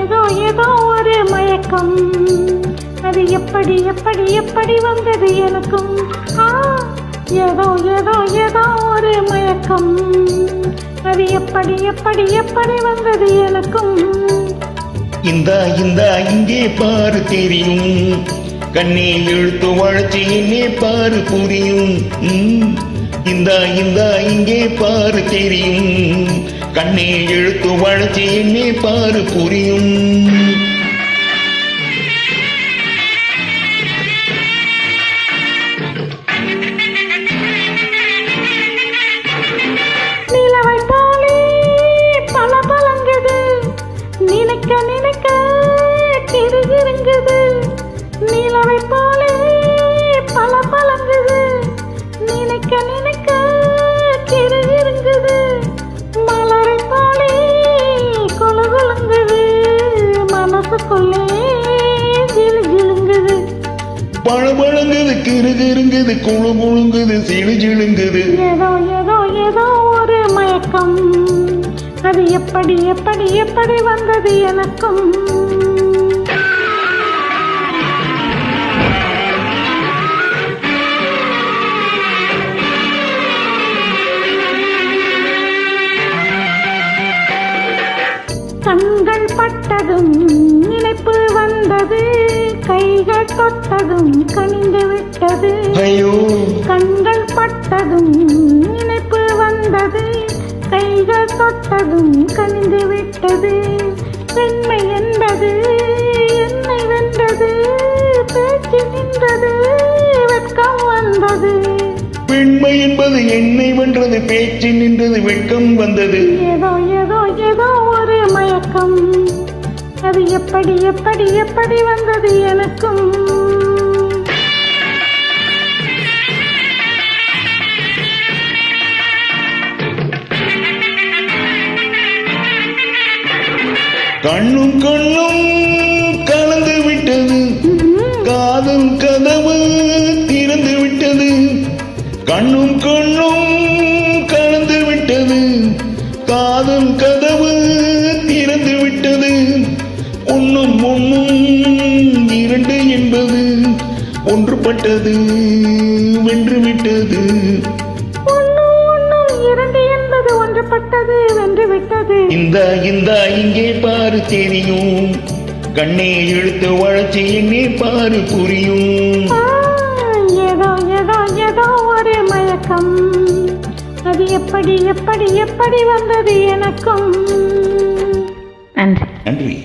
ஏதோ ஏதோ ஒரு மயக்கம், அது எப்படி எப்படி எப்படி வந்தது எனக்கும். ஏதோ ஏதோ ஏதோ ஒரு மயக்கம், அது எப்படி எப்படி எப்படி வந்தது எனக்கும். இந்தா இந்தா இங்கே பாரு தெரியும், கண்ணே எழுத்து வளர்ச்சி என்னே பாரு புரியும். இந்தா இந்தா இங்கே பாரு தெரியும், கண்ணே எழுத்து வளர்ச்சி என்னே பாரு புரியும். நினைக்க நினைக்க கிருகிருங்குது, நிலவை போலே பல பலங்குது. நினைக்க நினைக்க கிருகிருங்குது, மலரை போலே கொலுகுலுங்குது, மனசுக்குள்ளே கிளு கிளுங்குது. பழபழங்குது கிருகிருங்குது, குழு குழுங்குது, சிழு சிழுங்குது. ஏதோ ஏதோ ஏதோ ஒரு மயக்கம், அது எப்படி எப்படி எப்படி வந்தது எனக்கும். கண்கள் பட்டதும் நினைப்பு வந்தது, கைகள் தொட்டதும் கனிந்து விட்டது. ஐயோ, கண்கள் பட்டதும் நினைப்பு வந்தது, கைகள் தொட்டதும் கனிந்து விட்டது. பெண்மை என்பது என்னை வென்றது, பேச்சு நின்றது, வெட்கம் வந்தது. பெண்மை என்பது என்னை வென்றது, பேச்சு நின்றது, வெட்கம் வந்தது. ஏதோ ஏதோ ஏதோ ஒரு மயக்கம், அது எப்படி எப்படி எப்படி வந்தது எனக்கும். கண்ணும் கண்ணும் கலந்து விட்டது, காதல் கதவு திறந்து விட்டது. கண்ணும் கண்ணும் கலந்து விட்டது, காதல் கதவு திறந்து விட்டது. ஒன்னும் ஒன்னும் இரண்டு என்பது ஒன்றுபட்டது, வென்று விட்டது. இந்த இந்த இங்கே பாரு தெரியும், கண்ணே எழுத்து வளர்ச்சி என்னே பாரு புரியும். ஏதோ ஏதோ ஏதோ ஒரு மயக்கம், அது எப்படி எப்படி எப்படி வந்தது எனக்கும். நன்றி. நன்றி.